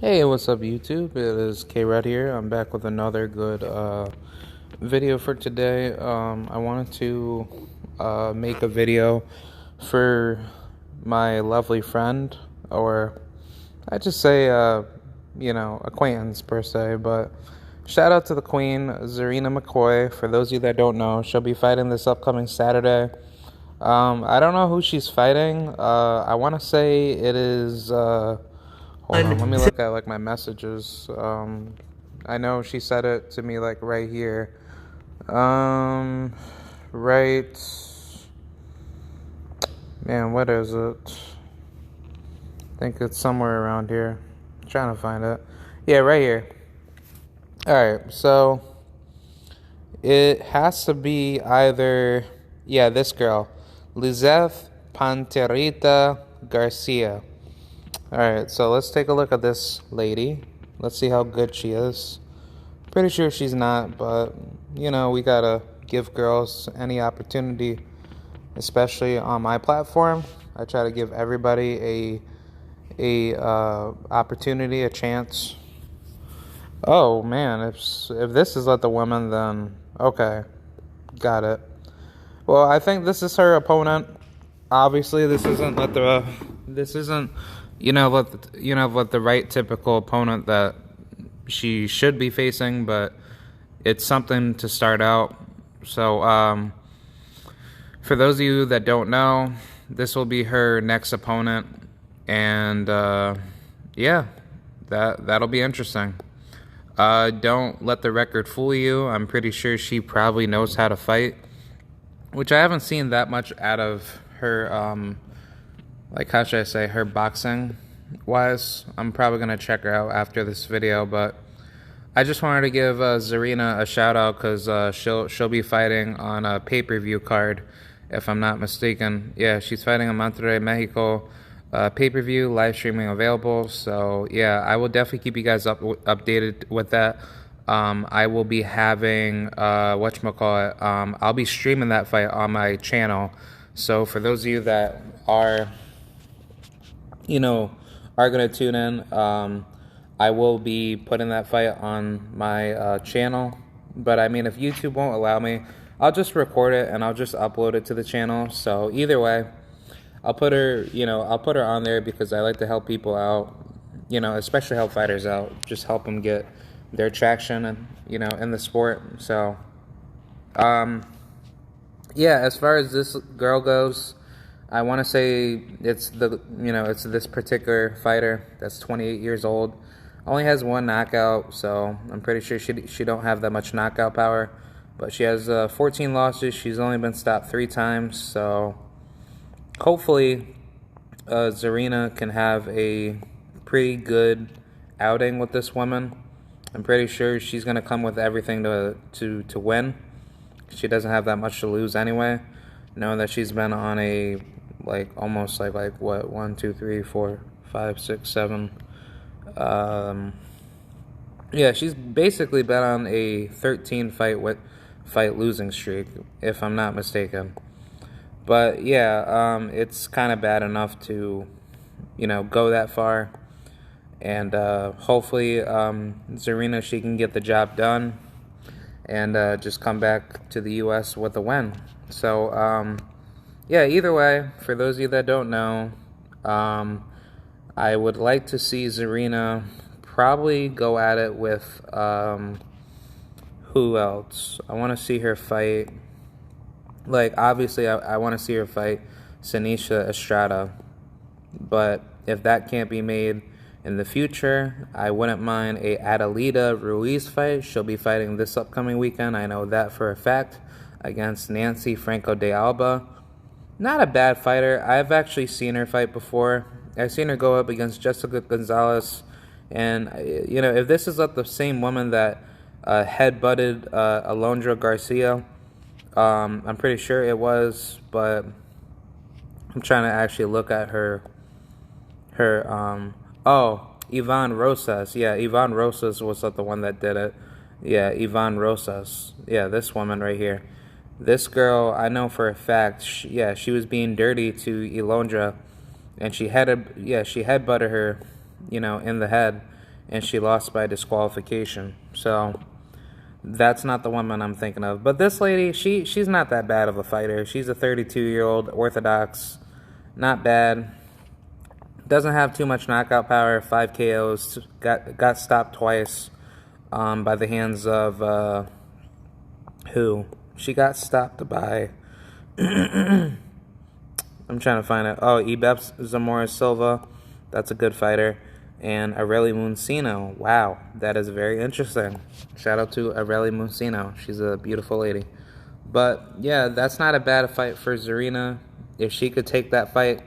Hey, what's up, YouTube? It is K-Red here. I'm back with another good video for today. I wanted to make a video for my lovely friend, or I just say, acquaintance per se, but shout out to the queen, Czarina Mccoy. For those of you that don't know, she'll be fighting this upcoming Saturday. I don't know who she's fighting. I want to say it is, hold on, let me look at like my messages. I know she said it to me like right here. Right. Man, what is it? I think it's somewhere around here. I'm trying to find it. Yeah, right here. Alright, so it has to be either, yeah, this girl, Lizeth Panterita Garcia. Alright, so let's take a look at this lady. Let's see how good she is. Pretty sure she's not, but, we gotta give girls any opportunity, especially on my platform. I try to give everybody a opportunity, a chance. Oh, man, if this is Let the Woman, then, okay, got it. Well, I think this is her opponent. Obviously, this isn't what the right typical opponent that she should be facing, but it's something to start out. So, for those of you that don't know, this will be her next opponent, and yeah, that'll be interesting. Don't let the record fool you. I'm pretty sure she probably knows how to fight, which I haven't seen that much out of her, how should I say, her boxing wise. I'm probably going to check her out after this video, but I just wanted to give Czarina a shout out because she'll be fighting on a pay-per-view card, if I'm not mistaken. Yeah, she's fighting in Monterrey, Mexico. Pay-per-view, live streaming available. So yeah, I will definitely keep you guys updated with that. I will be having whatchamacallit, I'll be streaming that fight on my channel. So for those of you that are gonna tune in, I will be putting that fight on my channel. But I mean, if YouTube won't allow me, I'll just record it and I'll just upload it to the channel. So either way, I'll put her on there because I like to help people out, especially help fighters out, just help them get their traction and, in the sport. So, yeah, as far as this girl goes, I want to say it's this particular fighter that's 28 years old, only has one knockout, so I'm pretty sure she don't have that much knockout power, but she has 14 losses. She's only been stopped 3 times, so hopefully, Czarina can have a pretty good outing with this woman. I'm pretty sure she's gonna come with everything to win. She doesn't have that much to lose anyway. Knowing that she's been on a almost like what 1, 2, 3, 4, 5, 6, 7. Yeah, she's basically been on a 13 fight losing streak, if I'm not mistaken. But yeah, it's kind of bad enough to, go that far. And hopefully, Czarina, she can get the job done and just come back to the U.S. with a win. So, yeah, either way, for those of you that don't know, I would like to see Czarina probably go at it with, who else? I want to see her fight. Obviously, I want to see her fight Sanisha Estrada. But if that can't be made in the future, I wouldn't mind a Adelita Ruiz fight. She'll be fighting this upcoming weekend. I know that for a fact, against Nancy Franco de Alba. Not a bad fighter. I've actually seen her fight before. I've seen her go up against Jessica Gonzalez. And, if this is the same woman that headbutted Alondra Garcia, I'm pretty sure it was, but I'm trying to actually look at her, Ivan Rosas. Yeah, Ivan Rosas was the one that did it. Yeah, Ivan Rosas. Yeah, this woman right here. This girl, I know for a fact, she was being dirty to Alondra, and she headbutted her, in the head, and she lost by disqualification. So that's not the woman I'm thinking of. But this lady, she's not that bad of a fighter. She's a 32-year-old orthodox, not bad. Doesn't have too much knockout power. 5 KOs. Got stopped twice by the hands of who? She got stopped by. I'm trying to find it. Oh, Ibep Zamora Silva. That's a good fighter. And Areli Muncino. Wow, that is very interesting. Shout out to Areli Muncino. She's a beautiful lady. But yeah, that's not a bad fight for Czarina. If she could take that fight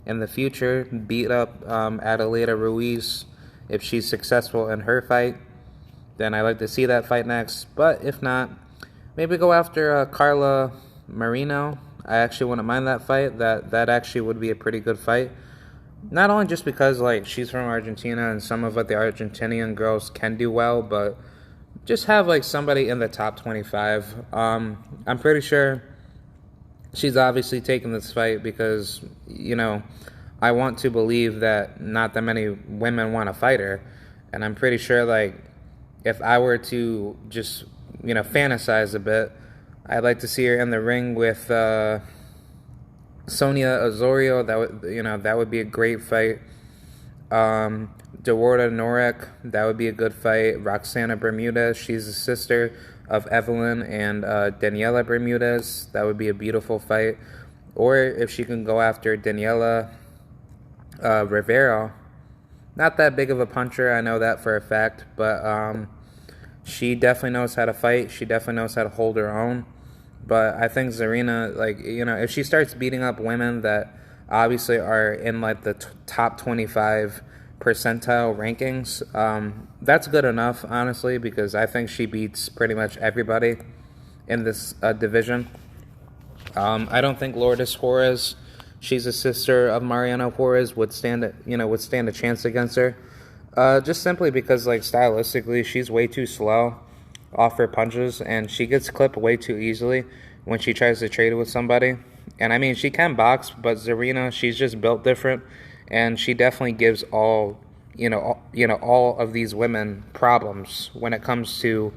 in the future, beat up Adelaida Ruiz, if she's successful in her fight, then I'd like to see that fight next. But if not, maybe go after Carla Marino. I actually wouldn't mind that fight. That actually would be a pretty good fight. Not only just because like she's from Argentina and some of what the Argentinian girls can do well, but just have like somebody in the top 25. I'm pretty sure she's obviously taking this fight because, you know, I want to believe that not that many women want to fight her. And I'm pretty sure, like, if I were to just, you know, fantasize a bit, I'd like to see her in the ring with Sonia Osorio. That would be a great fight. Dewarda Norek, that would be a good fight. Roxana Bermudez, she's the sister of Evelyn and Daniela Bermudez. That would be a beautiful fight. Or if she can go after Daniela Rivera. Not that big of a puncher, I know that for a fact, but she definitely knows how to fight. She definitely knows how to hold her own. But I think Czarina, like, you know, if she starts beating up women that obviously are in like the top 25 percentile rankings, that's good enough, honestly, because I think she beats pretty much everybody in this division. I don't think Lourdes Juarez, she's a sister of Mariana Juarez, would stand a chance against her. Just simply because, like, stylistically, she's way too slow off her punches, and she gets clipped way too easily when she tries to trade with somebody. And I mean, she can box, but Czarina, she's just built different, and she definitely gives all of these women problems when it comes to,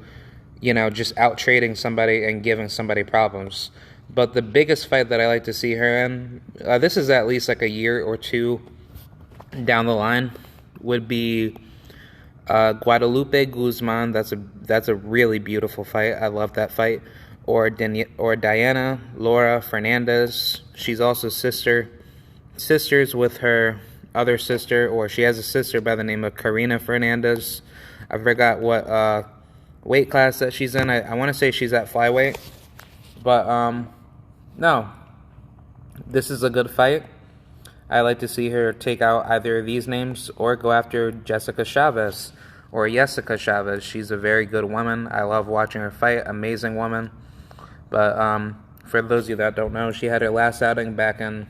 you know, just out trading somebody and giving somebody problems. But the biggest fight that I like to see her in, this is at least like a year or two down the line, would be Guadalupe Guzman. That's a really beautiful fight. I love that fight. Or Diana Laura Fernandez. She's also sisters with her other sister, or she has a sister by the name of Karina Fernandez. I forgot what weight class that she's in. I want to say she's at flyweight. But no, this is a good fight. I like to see her take out either of these names or go after Jessica Chavez or Jessica Chavez. She's a very good woman. I love watching her fight. Amazing woman. But for those of you that don't know, she had her last outing back in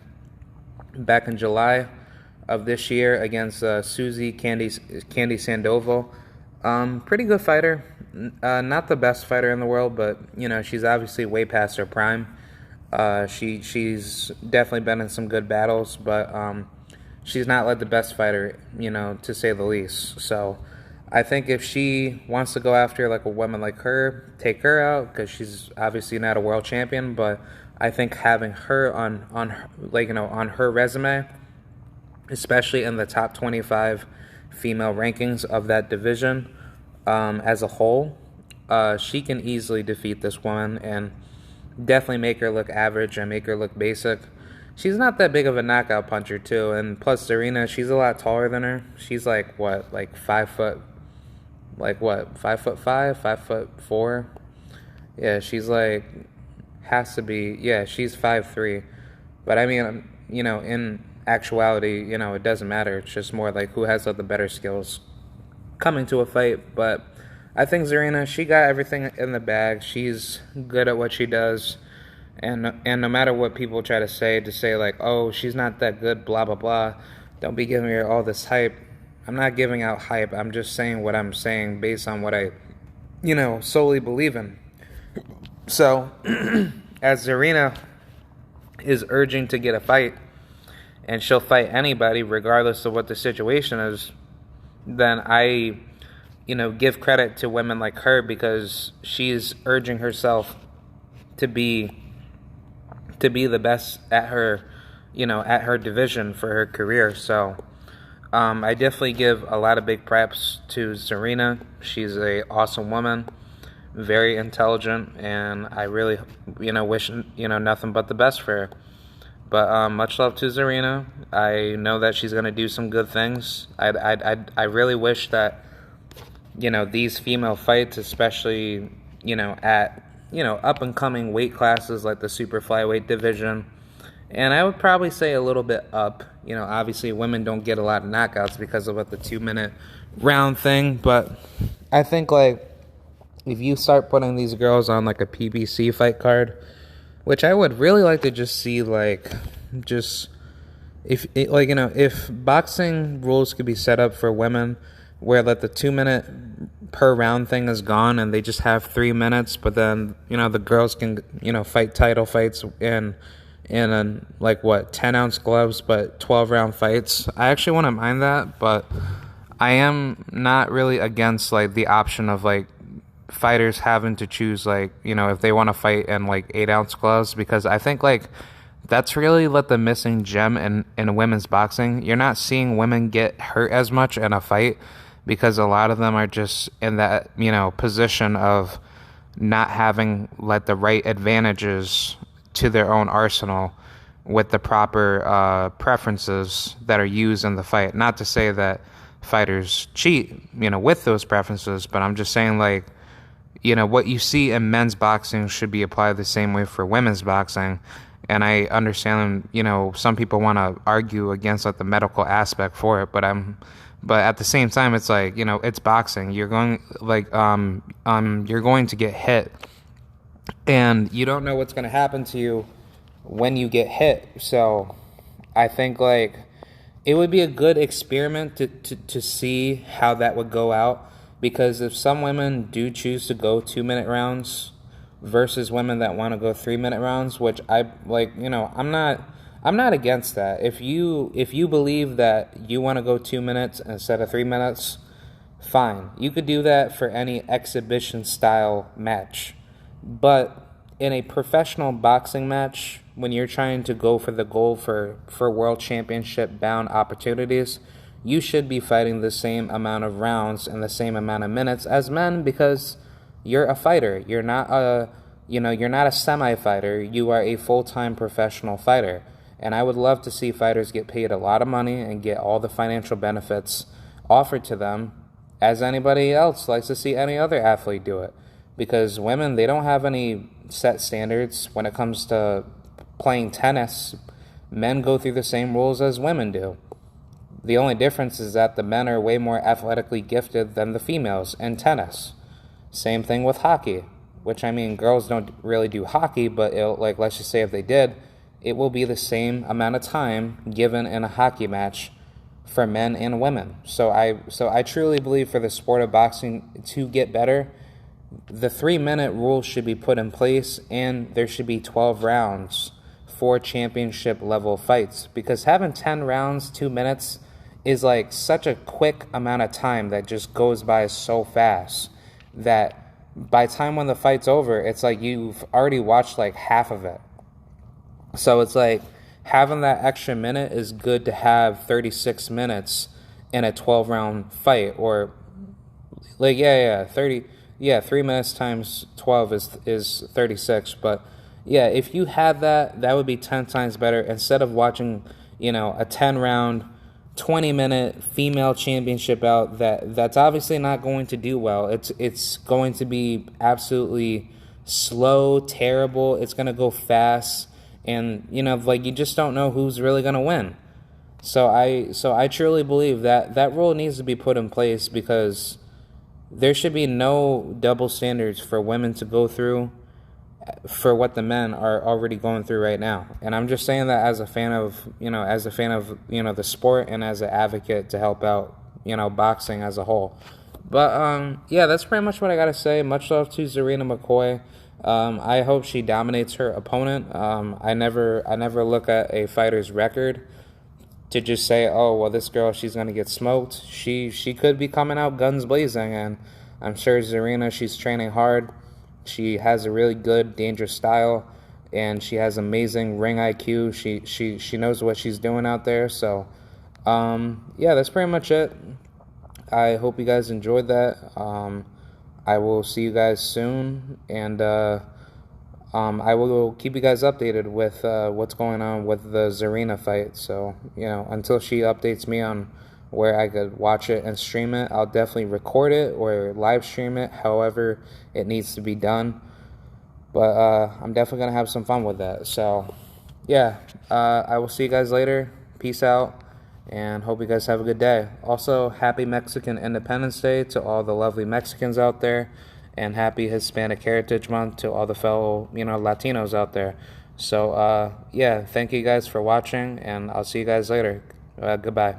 July of this year against Susie Candy Sandoval. Pretty good fighter. Not the best fighter in the world, but, you know, she's obviously way past her prime. She's definitely been in some good battles, but she's not like the best fighter, you know, to say the least. So I think if she wants to go after like a woman like her, take her out, because she's obviously not a world champion. But I think having her on her resume, especially in the top 25 female rankings of that division as a whole, she can easily defeat this woman and definitely make her look average and make her look basic. She's not that big of a knockout puncher too, and plus Czarina, she's a lot taller than her. She's like what, like 5 foot, like what, 5'5", 5'4". Yeah, she's like, has to be, yeah, she's 5'3". But I mean, you know, in actuality, you know, it doesn't matter. It's just more like who has like the better skills coming to a fight. But I think Czarina, she got everything in the bag. She's good at what she does. And no matter what people try to say like, oh, she's not that good, blah, blah, blah, don't be giving her all this hype. I'm not giving out hype. I'm just saying what I'm saying based on what I, you know, solely believe in. So, as Czarina is urging to get a fight, and she'll fight anybody regardless of what the situation is, then I, give credit to women like her because she's urging herself to be the best at her, at her division for her career. So I definitely give a lot of big props to Czarina. She's a awesome woman, very intelligent, and I really, wish, nothing but the best for her. But much love to Czarina. I know that she's gonna do some good things. I really wish that these female fights, especially at up and coming weight classes like the super flyweight division, and I would probably say a little bit up. Obviously women don't get a lot of knockouts because of the 2-minute round thing, but I think if you start putting these girls on a PBC fight card, which I would really like to just see, if boxing rules could be set up for women where the 2-minute per round thing is gone and they just have 3 minutes, but then the girls can fight title fights in 10-ounce gloves but 12-round fights. I actually wouldn't mind that, but I am not really against the option of fighters having to choose if they want to fight in 8-ounce gloves, because I think that's really the missing gem in women's boxing. You're not seeing women get hurt as much in a fight because a lot of them are just in that position of not having the right advantages to their own arsenal with the proper preferences that are used in the fight. Not to say that fighters cheat with those preferences, but I'm just saying what you see in men's boxing should be applied the same way for women's boxing. And I understand, some people want to argue against the medical aspect for it, but at the same time, it's it's boxing. You're going you're going to get hit, and you don't know what's going to happen to you when you get hit. So I think it would be a good experiment to see how that would go out. Because if some women do choose to go 2-minute rounds versus women that want to go 3-minute rounds, which I'm not against that. If you believe that you want to go 2 minutes instead of 3 minutes, fine. You could do that for any exhibition style match. But in a professional boxing match, when you're trying to go for the goal for world championship bound opportunities, you should be fighting the same amount of rounds and the same amount of minutes as men, because you're a fighter. You're not a semi-fighter. You are a full-time professional fighter. And I would love to see fighters get paid a lot of money and get all the financial benefits offered to them as anybody else likes to see any other athlete do it. Because women, they don't have any set standards when it comes to playing tennis. Men go through the same rules as women do. The only difference is that the men are way more athletically gifted than the females in tennis. Same thing with hockey, which girls don't really do hockey, but let's just say if they did, it will be the same amount of time given in a hockey match for men and women. So I truly believe for the sport of boxing to get better, the 3-minute rule should be put in place, and there should be 12 rounds for championship level fights, because having 10 rounds, 2 minutes is such a quick amount of time that just goes by so fast that by the time when the fight's over, it's you've already watched half of it. So it's having that extra minute is good to have 36 minutes in a 12-round fight, or 3 minutes times 12 is 36. But yeah, if you had that would be 10 times better, instead of watching a 10-round 20-minute female championship bout that's obviously not going to do well. It's going to be absolutely slow, terrible. It's going to go fast, and you just don't know who's really going to win. So I truly believe that rule needs to be put in place, because there should be no double standards for women to go through for what the men are already going through right now. And I'm just saying that as a fan of the sport, and as an advocate to help out, boxing as a whole. But yeah, that's pretty much what I got to say. Much love to Czarina Mccoy. I hope she dominates her opponent. I never look at a fighter's record to just say, oh, well, this girl, she's going to get smoked. She could be coming out guns blazing, and I'm sure Czarina, she's training hard. She has a really good, dangerous style, and she has amazing ring IQ. She knows what she's doing out there. So, yeah, that's pretty much it. I hope you guys enjoyed that. I will see you guys soon, and I will keep you guys updated with what's going on with the Czarina fight. So, until she updates me on where I could watch it and stream it, I'll definitely record it or live stream it, however it needs to be done. But I'm definitely going to have some fun with that. So, yeah, I will see you guys later. Peace out, and hope you guys have a good day. Also, happy Mexican Independence Day to all the lovely Mexicans out there, and happy Hispanic Heritage Month to all the fellow, Latinos out there. So, yeah, thank you guys for watching, and I'll see you guys later. Goodbye.